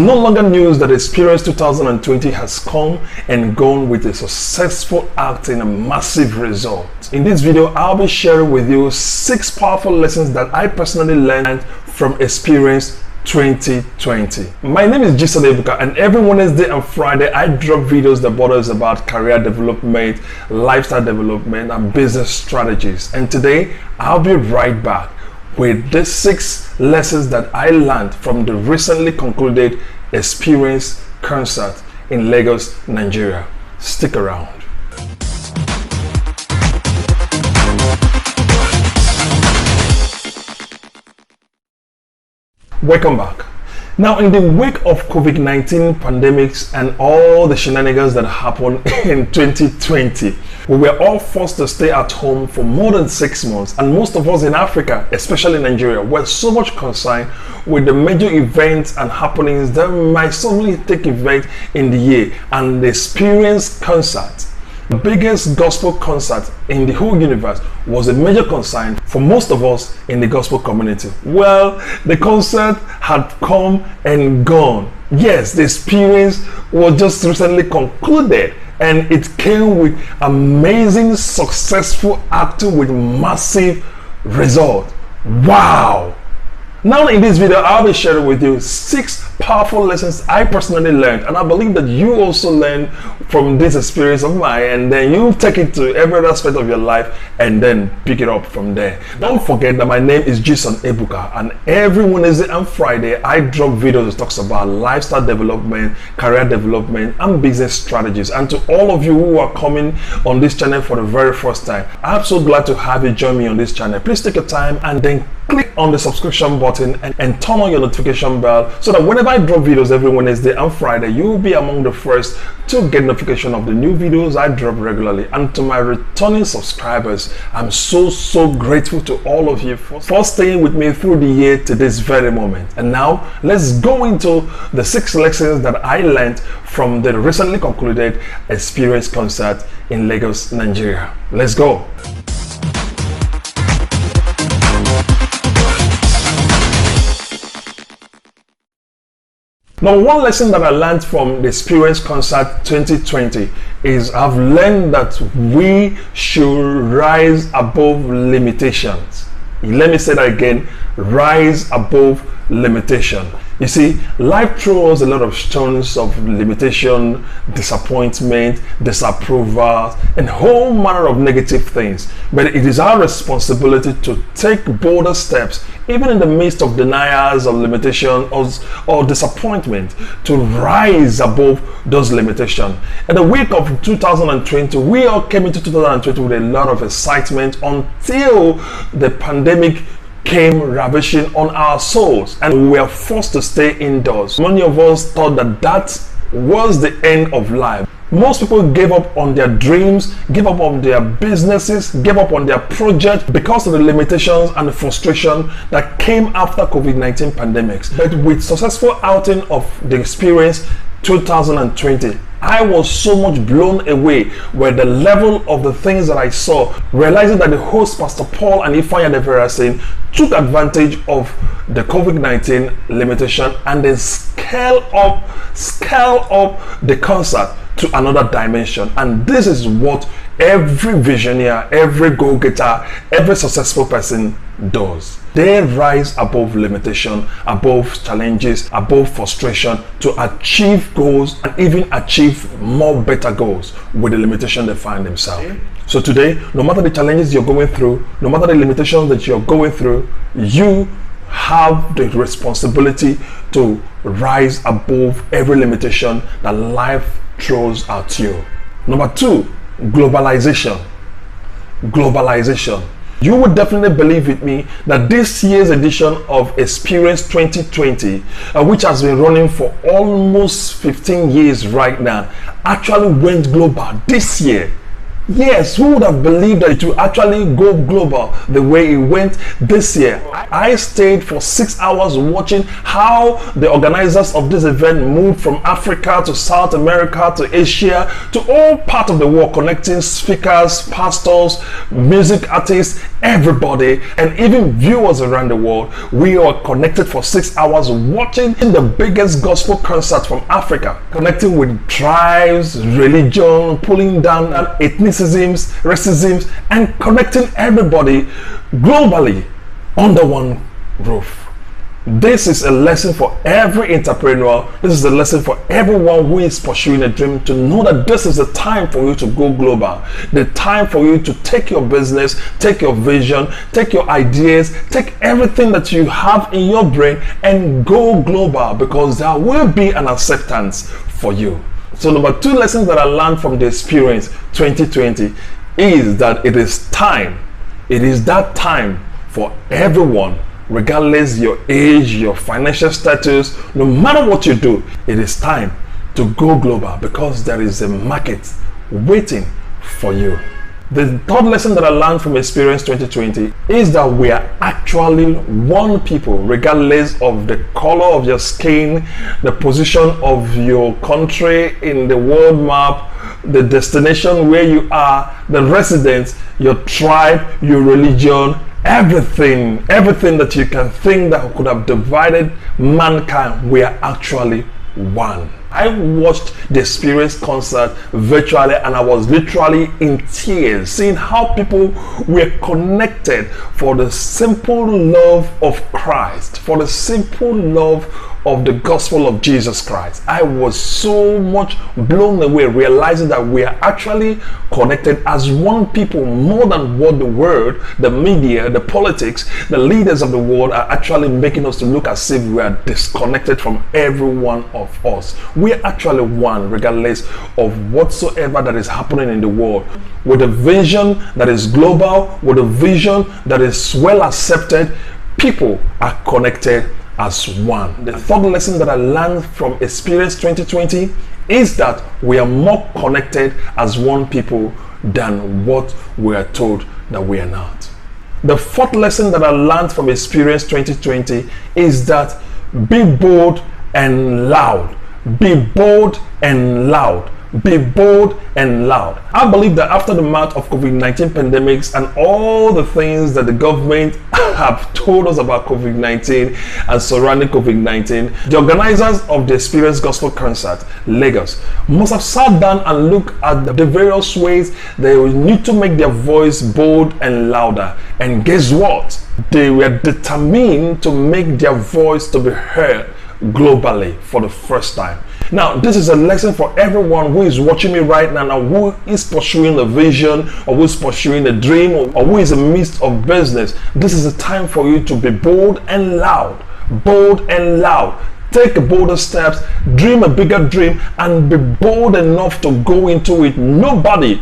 no longer news that Experience 2020 has come and gone with a successful act and a massive result. In this video, I'll be sharing with you 6 powerful lessons that I personally learned from Experience 2020. My name is Gson Ebuka, and every Wednesday and Friday I drop videos that borders about career development, lifestyle development, and business strategies. And today I'll be right back with the 6 lessons that I learned from the recently concluded Experience concert in Lagos, Nigeria. Stick around. Welcome back. Now, in the wake of COVID-19 pandemics and all the shenanigans that happened in 2020, we were all forced to stay at home for more than 6 months, and most of us in Africa, especially Nigeria, were so much concerned with the major events and happenings that might suddenly take effect in the year. And the Experience concert, the biggest gospel concert in the whole universe, was a major concern for most of us in the gospel community. Well, the concert had come and gone. Yes, the Experience was just recently concluded, and it came with amazing, successful acting with massive result. Wow! Now in this video, I'll be sharing with you 6 powerful lessons I personally learned, and I believe that you also learn from this experience of mine, and then you take it to every aspect of your life and then pick it up from there. Don't forget that my name is Gson Ebuka, and every Wednesday and Friday I drop videos that talks about lifestyle development, career development, and business strategies. And to all of you who are coming on this channel for the very first time, I'm so glad to have you join me on this channel. Please take your time and then click on the subscription button and turn on your notification bell, so that whenever I drop videos every Wednesday and Friday, you will be among the first to get notification of the new videos I drop regularly. And to my returning subscribers, I'm so grateful to all of you for staying with me through the year to this very moment. And now let's go into the 6 lessons that I learned from the recently concluded Experience concert in Lagos, Nigeria. Let's go. Now, one lesson that I learned from the Experience concert 2020 is I've learned that we should rise above limitations. Let me say that again, rise above limitation. You see, life throws a lot of stones of limitation, disappointment, disapproval, and whole manner of negative things. But it is our responsibility to take bolder steps, even in the midst of denials of limitation or disappointment, to rise above those limitations. In the week of 2020, we all came into 2020 with a lot of excitement until the pandemic came ravishing on our souls, and we were forced to stay indoors. Many of us thought that that was the end of life. Most people gave up on their dreams, gave up on their businesses, gave up on their projects because of the limitations and the frustration that came after COVID-19 pandemics. But with successful outing of the Experience 2020, I was so much blown away with the level of the things that I saw, realizing that the host, Pastor Paul and Adefarasin, took advantage of the COVID-19 limitation and then scale up the concert to another dimension. And this is what every visionaire, every go-getter, every successful person does. They rise above limitation, above challenges, above frustration to achieve goals and even achieve more better goals with the limitation they find themselves. So today, no matter the challenges you're going through, no matter the limitations that you're going through, you have the responsibility to rise above every limitation that life throws at you. Number 2, globalization. Globalization. You would definitely believe with me that this year's edition of Experience 2020, which has been running for almost 15 years right now, actually went global this year. Yes, who would have believed that it would actually go global the way it went this year? I stayed for 6 hours watching how the organizers of this event moved from Africa to South America to Asia to all parts of the world, connecting speakers, pastors, music artists, everybody, and even viewers around the world. We are connected for 6 hours watching the biggest gospel concert from Africa, connecting with tribes, religion, pulling down ethnicity, racism, and connecting everybody globally under one roof. This is a lesson for every entrepreneur. This is a lesson for everyone who is pursuing a dream, to know that this is the time for you to go global. The time for you to take your business, take your vision, take your ideas, take everything that you have in your brain and go global, because there will be an acceptance for you. So number 2 lessons that I learned from the experience 2020 is that it is time. It is that time for everyone, regardless your age, your financial status, no matter what you do, it is time to go global, because there is a market waiting for you. The 3rd lesson that I learned from experience 2020 is that we are actually one people, regardless of the color of your skin, the position of your country in the world map, the destination where you are, the residence, your tribe, your religion, everything that you can think that could have divided mankind. We are actually one. I watched the Experience concert virtually, and I was literally in tears, seeing how people were connected for the simple love of Christ, for the simple love of the gospel of Jesus Christ. I was so much blown away, realizing that we are actually connected as one people, more than what the world, the media, the politics, the leaders of the world are actually making us to look as if we are disconnected from every one of us. We are actually one, regardless of whatsoever that is happening in the world. With a vision that is global, with a vision that is well accepted, people are connected as one. The 3rd lesson that I learned from Experience 2020 is that we are more connected as one people than what we are told that we are not. The 4th lesson that I learned from Experience 2020 is that be bold and loud. Be bold and loud. Be bold and loud. I believe that after the march of COVID-19 pandemics and all the things that the government have told us about COVID-19 and surrounding COVID-19, the organizers of the Experience Gospel Concert, Lagos, must have sat down and looked at the various ways they will need to make their voice bold and louder. And guess what? They were determined to make their voice to be heard globally for the first time. Now, this is a lesson for everyone who is watching me right now, who is pursuing a vision, or who is pursuing a dream, or who is in the midst of business. This is a time for you to be bold and loud. Bold and loud. Take bolder steps, dream a bigger dream, and be bold enough to go into it. Nobody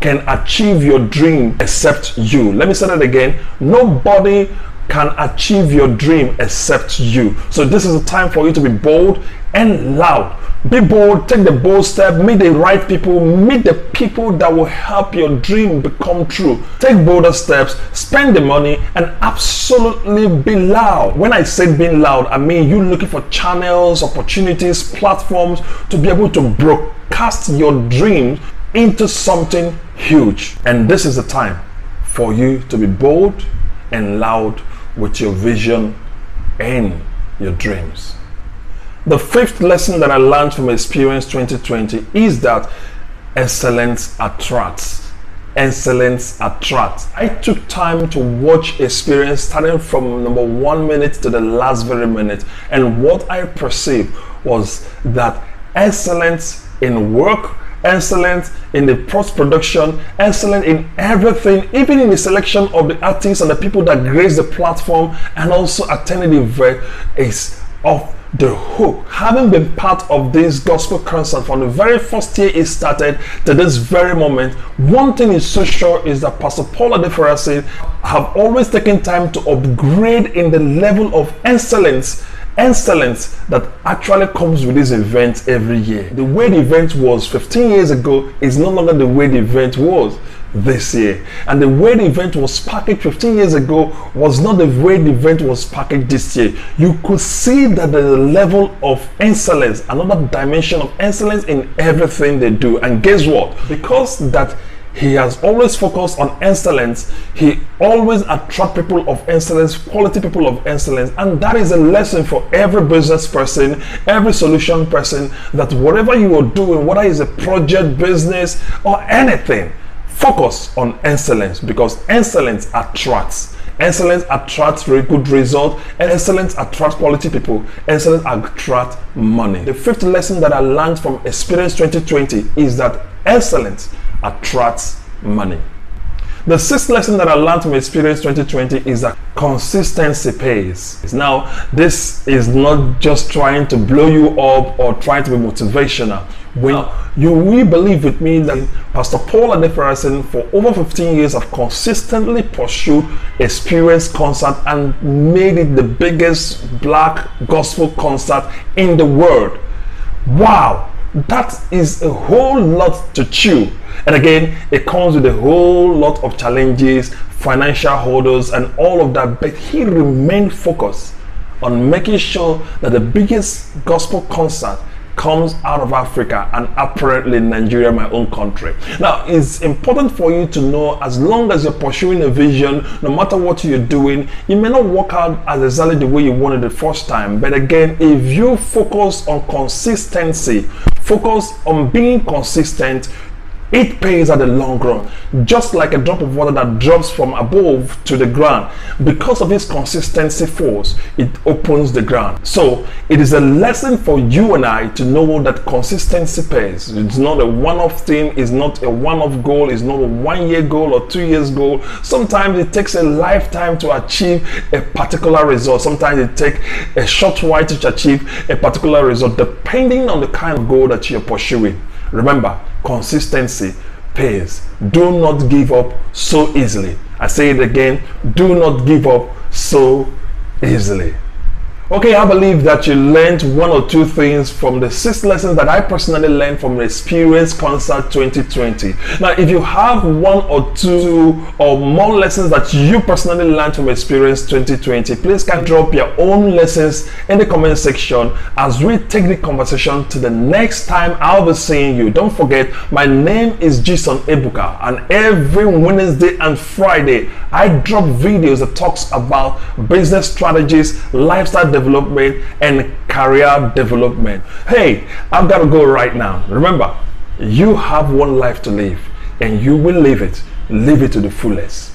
can achieve your dream except you. Let me say that again. Nobody can achieve your dream except you. So this is a time for you to be bold and loud. Be bold, take the bold step, meet the right people, meet the people that will help your dream become true. Take bolder steps, spend the money, and absolutely be loud. When I say being loud, I mean you looking for channels, opportunities, platforms to be able to broadcast your dreams into something huge. And this is the time for you to be bold and loud with your vision and your dreams. The 5th lesson that I learned from Experience 2020 is that excellence attracts. Excellence attracts. I took time to watch Experience starting from number 1 minute to the last very minute, and what I perceived was that excellence in work, excellent in the post-production, excellent in everything, even in the selection of the artists and the people that grace the platform and also attending the event, is off the hook. Having been part of this gospel concert from the very first year it started to this very moment, one thing is so sure is that Pastor Paul Adefarasin have always taken time to upgrade in the level of excellence excellence that actually comes with this event every year. The way the event was 15 years ago is no longer the way the event was this year, and the way the event was packaged 15 years ago was not the way the event was packaged this year. You could see that there's a level of excellence, another dimension of excellence in everything they do. And guess what? Because that he has always focused on excellence, he always attracts people of excellence, quality people of excellence. And that is a lesson for every business person, every solution person, that whatever you are doing, whether it's a project, business, or anything, focus on excellence, because excellence attracts. Excellence attracts very good results. Excellence attracts quality people. Excellence attracts money. The fifth lesson that I learned from Experience 2020 is that excellence attracts money. The sixth lesson that I learned from Experience 2020 is that consistency pays. Now, this is not just trying to blow you up or trying to be motivational. When you will believe with me that Pastor Paul Adefarasin for over 15 years have consistently pursued Experience concert and made it the biggest black gospel concert in the world. Wow, that is a whole lot to chew. And again, it comes with a whole lot of challenges, financial hurdles, and all of that. But he remained focused on making sure that the biggest gospel concert comes out of Africa, and apparently Nigeria, my own country. Now, it's important for you to know, as long as you're pursuing a vision, no matter what you're doing, it may not work out as exactly the way you wanted the first time. But again, if you focus on consistency, focus on being consistent, it pays at the long run. Just like a drop of water that drops from above to the ground, because of its consistency force, it opens the ground. So it is a lesson for you and I to know that consistency pays. It's not a one-off thing, it's not a one-off goal, it's not a 1 year goal or 2 years goal. Sometimes it takes a lifetime to achieve a particular result. Sometimes it takes a short while to achieve a particular result, depending on the kind of goal that you're pursuing. Remember, consistency pays. Do not give up so easily. I say it again, do not give up so easily. Okay, I believe that you learned one or two things from the 6 lessons that I personally learned from the Experience Concert 2020. Now, if you have 1 or 2 or more lessons that you personally learned from Experience 2020, please can drop your own lessons in the comment section as we take the conversation to the next time I'll be seeing you. Don't forget, my name is Gson Ebuka, and every Wednesday and Friday I drop videos that talks about business strategies, lifestyle development, and career development. Hey, I've got to go right now. Remember, you have one life to live, and you will live it to the fullest.